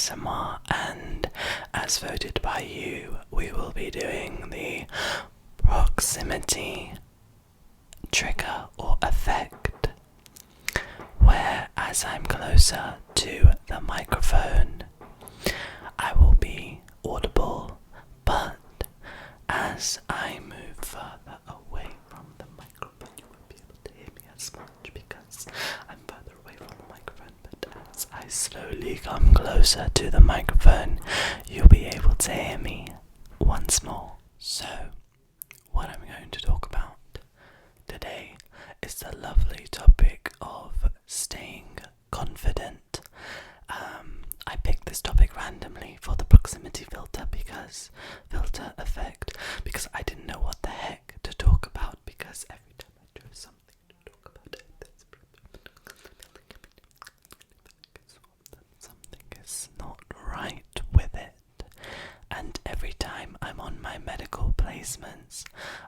ASMR, and as voted by you, we will be doing the proximity trigger or effect, where as I'm closer to the microphone, I will be audible, but as I move further away from the microphone, you won't be able to hear me as much because I'm further away from the microphone. But as I slowly come closer to the microphone, you'll be able to hear me once more. So, what I'm going to talk about today is the lovely topic of staying confident. I picked this topic randomly for the proximity filter effect, because I didn't know what the heck to talk about, because every time I chose something to talk about, something is not right with it. And every time I'm on my medical placements,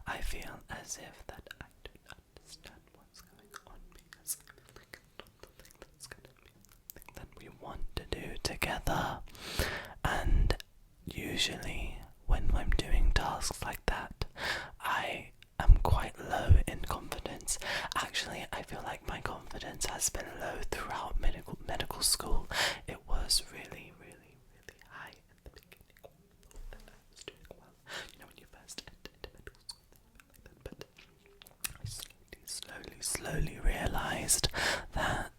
I feel as if that I don't understand what's going on, because I feel like something that's going to be something that we want to do together. And usually when I'm doing tasks like that, I am quite low in confidence. Actually, I feel like my confidence has been low throughout medical school. It was really high at the beginning. That I was doing well. You know, when you first enter into medical school, like that. But I slowly realized that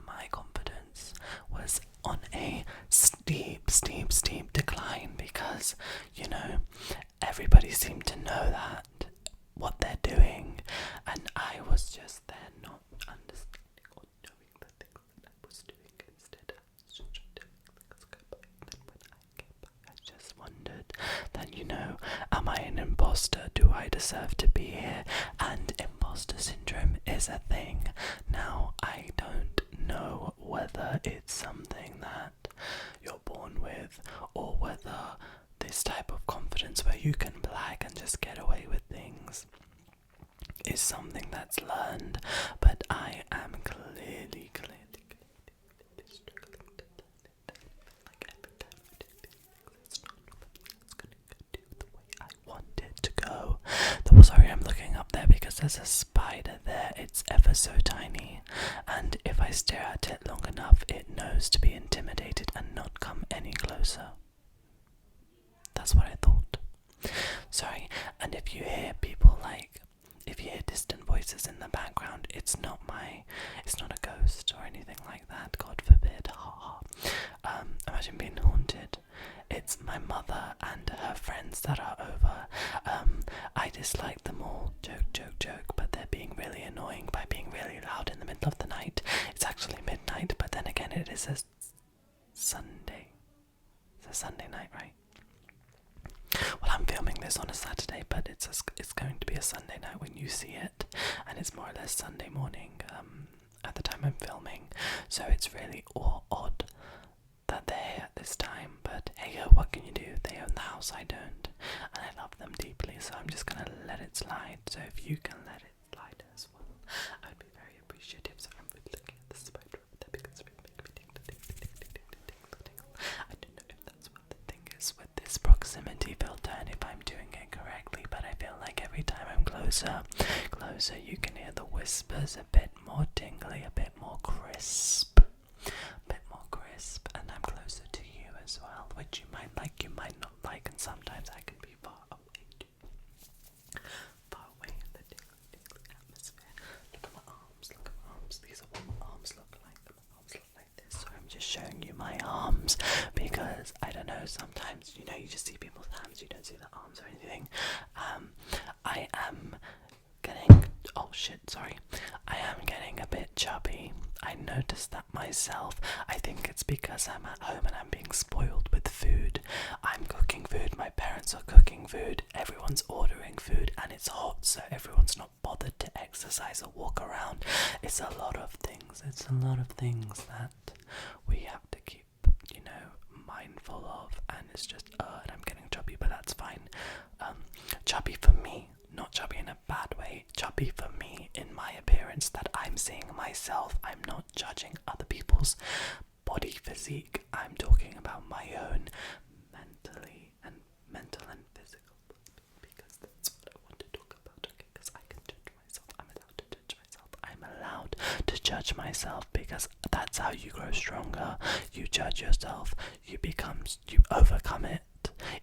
my confidence was on a steep decline, because, you know, everybody seemed to know that what they're doing, and I was just there not understanding or knowing the things that I was doing. Instead, I was just doing things go by. Then when I came back, I just wondered, then, you know, am I an imposter? Do I deserve to be here? And imposter syndrome is a thing. Now, I don't know whether it's something that you're born with, or whether this type of confidence where you can brag and just get away with things is something that's learned. But I am clearly struggling to learn it. Like every time I do things, it's not going to go the way I want it to go. Sorry, I'm looking up there because there's a spider there. It's ever so tiny, and if I stare at it long enough, it knows to be intimidated and not come any closer. That's what I thought. Sorry, and if you hear if you hear distant voices in the background, it's not a ghost or anything like that, God forbid. Imagine being haunted. It's my mother and her friends that are over. I dislike them all, joke, but they're being really annoying by being really loud in the middle of the night. It's actually midnight, but then again, it is a Sunday. It's a Sunday night, right? Well, I'm filming this on a Saturday, but it's going to be a Sunday night when you see it, and it's more or less Sunday morning at the time I'm filming, so it's really odd that they're here at this time. But hey, what can you do? They own the house, I don't, and I love them deeply, so I'm just gonna let it slide. So if you can let it slide as well, I would be very appreciative. So I'm really looking at the spider over there because it's making me tingle. I don't know if that's what the thing is with this proximity filter and if I'm doing it correctly, but I feel like every time I'm closer, you can hear the whispers a bit more tingly, a bit more crisp, and I'm closer to you as well, which you might like, you might not like, and sometimes I can be far away in the tingly atmosphere. Look at my arms, these are what my arms look like. My arms look like this, so I'm just showing you my arms, because I don't know, sometimes, you know, you just see people's hands, you don't see the arms or anything. I am getting a bit chubby. I noticed that myself. I think it's because I'm at home and I'm being spoiled with food. I'm cooking food, my parents are cooking food, everyone's ordering food, and it's hot, so everyone's not bothered to exercise or walk around. It's a lot of things that we have to keep, you know, mindful of, and it's just, and I'm getting chubby, but that's fine. Chubby for me, not chubby in a bad way, chubby for me in my appearance that I'm seeing myself. I'm not judging other people's body physique. I'm talking about my own mental and physical, because that's what I want to talk about. Okay, because I can judge myself. I'm allowed to judge myself. I'm allowed to judge myself because that's how you grow stronger. You judge yourself. You overcome it.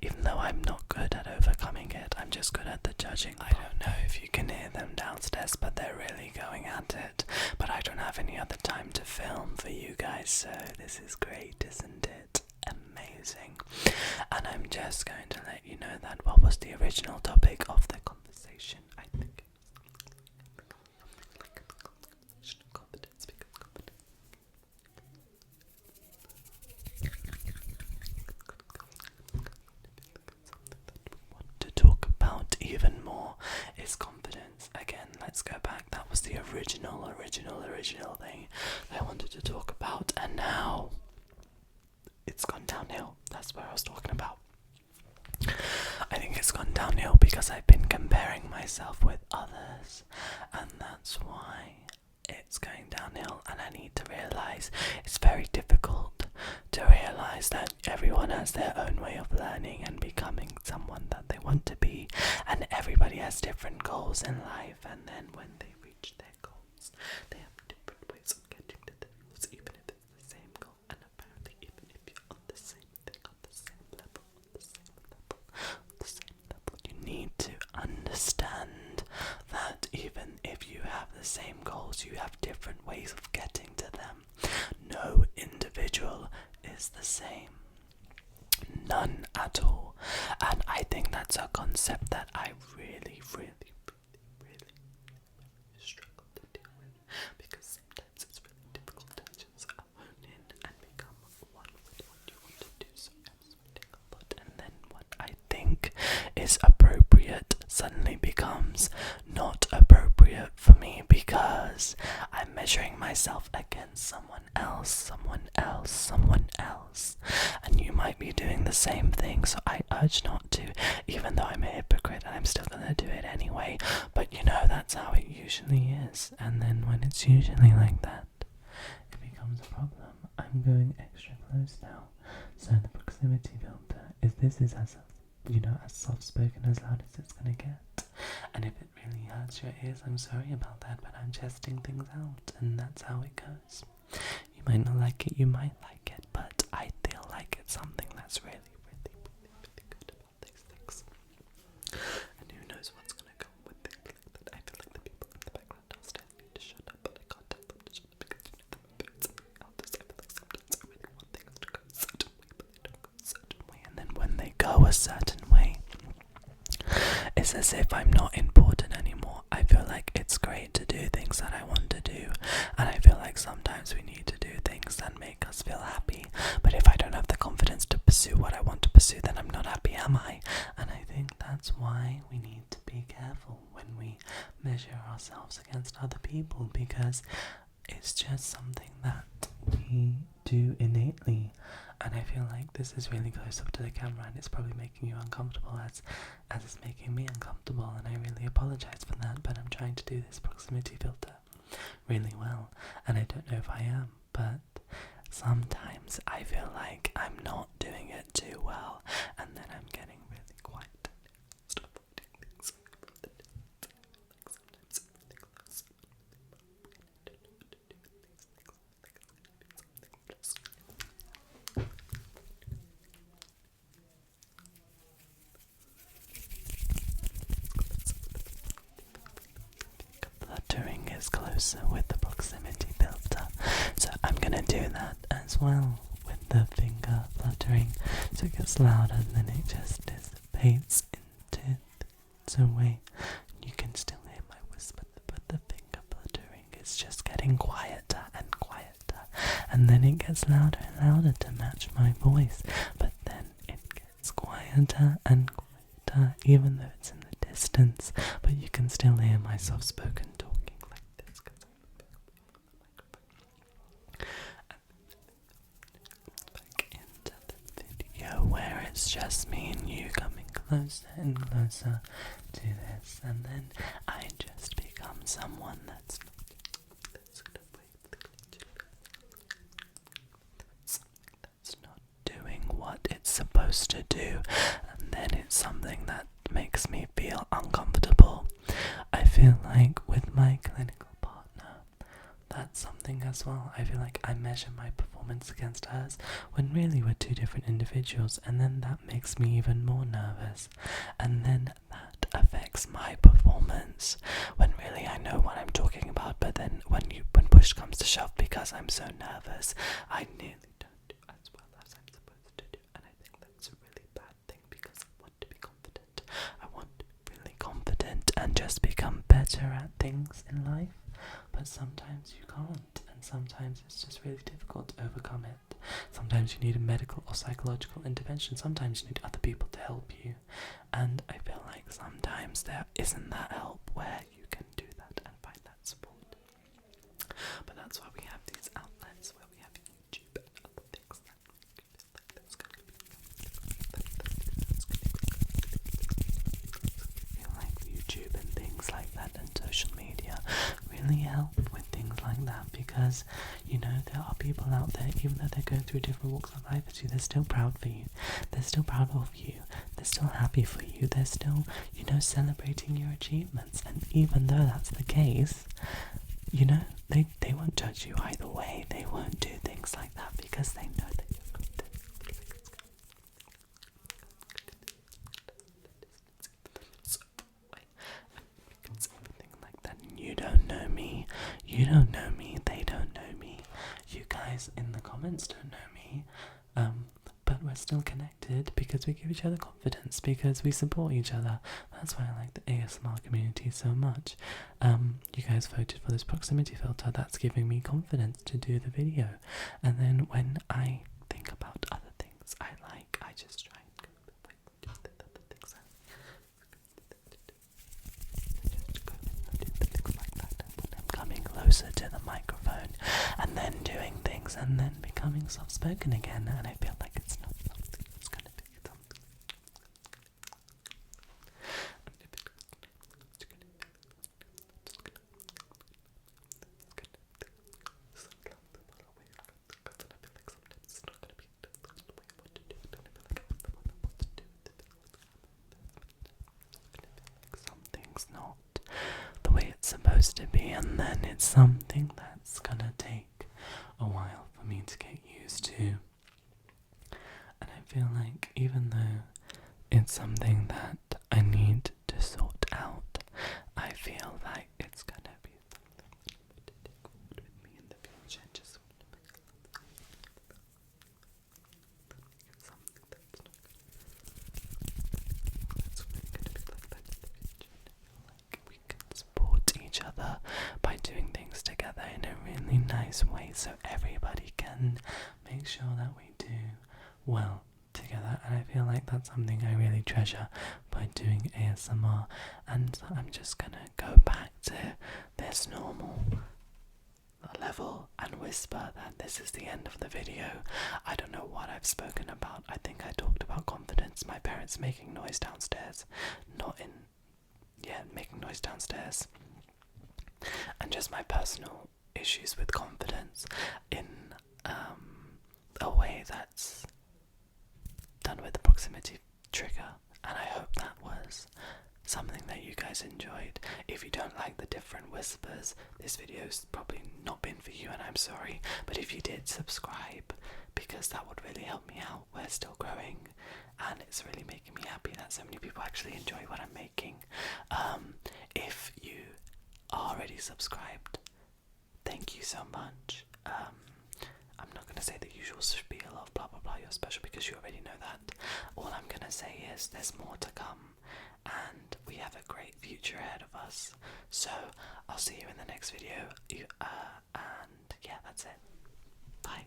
Even though I'm not good at overcoming it, I'm just good at the judging. I don't know if you can hear them downstairs, but they're really going at it. But I don't have any other time to film for you guys, so this is great, isn't it? Amazing. And I'm just going to let you know that what was the original topic of the conversation? I think competence, because competence. Want to talk about even more is confidence. Again, let's go back. That was the original thing I wanted to talk about, and now it's gone downhill. That's what I was talking about. I think it's gone downhill because I've been comparing myself with others, and that's why it's going downhill. And I need to realize it's very difficult to realize that everyone has their own way of learning and becoming someone that they want to be, and everybody has different goals in life, and then when they reach their goals, they have different ways of getting to the goals, even if it's the same goal. And apparently, even if you're on the same thing, on the same level, you need to understand that even if you have the same goals, you have different ways of getting to them. No individual is the same. None at all. And I think that's a concept that I really struggle to deal with, because sometimes it's really difficult to just hone in and become one with what you want to do. So I'm sweating a lot, and then what I think is appropriate suddenly becomes not appropriate for me, because I'm measuring myself against someone else, and you might be doing the same thing, so I urge not to, even though I'm a hypocrite and I'm still gonna do it anyway. But you know, that's how it usually is, and then when it's usually like that, it becomes a problem. I'm going extra close now, so the proximity filter is as as soft-spoken, as loud as it's gonna get. And if it really hurts your ears, I'm sorry about that, but I'm testing things out, and that's how it goes. You might not like it, you might like it, but I feel like it's something that's really good about these things. And who knows what's gonna go with things like that. I feel like the people in the background downstairs need to shut up, but I can't tell them to shut up because they're about something else. I feel like sometimes I really want things to go a certain way, but they don't go a certain way. And then when they go a certain way, it's as if I'm not important anymore. I feel like it's great to do things that I want to do, and I feel like sometimes we need to do things that make us feel happy. But if I don't have the confidence to pursue what I want to pursue, then I'm not happy, am I? And I think that's why we need to be careful when we measure ourselves against other people, because it's just something that we do innately. And I feel like this is really close up to the camera, and it's probably making you uncomfortable as it's making me uncomfortable, and I really apologize for that, but I'm trying to do this proximity filter really well, and I don't know if I am, but sometimes I feel like I'm not doing it too well, and then I'm getting really quiet and stop doing things from the distance. Like sometimes it's really close. I don't know what to do with these things. Like it's gonna be something just fluttering is closer with the proximity filter, so I'm gonna do that as well with the finger fluttering, so it gets louder and then it just dissipates into its own way. You can still hear my whisper, but the finger fluttering is just getting quieter and quieter, and then it gets louder and louder to match my voice, but then it gets quieter and quieter, even though it's in the distance, but you can still hear my soft-spoken talking like this because back into the video where it's just me and you coming closer and closer to this, and then I just become someone that's gonna wave the feel like with my clinical partner, that's something as well. I feel like I measure my performance against hers when really we're two different individuals, and then that makes me even more nervous, and then that affects my performance when really I know what I'm talking about, but then when push comes to shove, because I'm so nervous, I nearly don't do as well as I'm supposed to do, and I think that's a really bad thing, because I want to be confident. I want to be really confident and just become better at things in life. But sometimes you can't, and sometimes it's just really difficult to overcome it. Sometimes you need a medical or psychological intervention, sometimes you need other people to help you, and I feel like sometimes there isn't that help where you can do that and find that support. But that's why we have these outlets, where we have YouTube and other things that make you feel like that's going to be feel like YouTube and things like that, and social media really help with things like that, because you know there are people out there, even though they're going through different walks of life as you, they're still proud for you, they're still proud of you, they're still happy for you, they're still, you know, celebrating your achievements. And even though that's the case, you know, they won't judge you either way. They won't do things like that because they know that you're good. Things like that. You don't know me. You don't know me. They don't know me. You guys in the comments don't know me. But we're still connected because we give each other confidence, because we support each other. That's why I like the ASMR community so much. You guys voted for this proximity filter. That's giving me confidence to do the video. And then when I think about other things I like, I just try and go with the other things I just go and do the things like that. And when I'm coming closer to the microphone, and then doing things, and then becoming soft-spoken again, and I feel like it's not something that's gonna be something. Something's not the way it's supposed to be, and then it's something that's gonna take a while for me to get used to. And I feel like even though it's something that I need to sort out, I feel like it's gonna be something that I'm going to take forward with me in the future. Just want to make something that's not that's really gonna be like that in the future. And I feel like we can support each other by doing things together in a really nice way, so everybody can make sure that we do well together. And I feel like that's something I really treasure by doing ASMR. And I'm just gonna go back to this normal level and whisper that this is the end of the video. I don't know what I've spoken about. I think I talked about confidence, my parents making noise downstairs, making noise downstairs, and just my personal issues with confidence in a way that's done with the proximity trigger. And I hope that was something that you guys enjoyed. If you don't like the different whispers, this video's probably not been for you, and I'm sorry. But if you did, subscribe, because that would really help me out. We're still growing, and it's really making me happy that so many people actually enjoy what I'm making. If you are already subscribed, thank you so much. I'm not going to say the usual spiel of blah blah blah, you're special, because you already know that. All I'm going to say is there's more to come, and we have a great future ahead of us. So I'll see you in the next video, and yeah, that's it. Bye.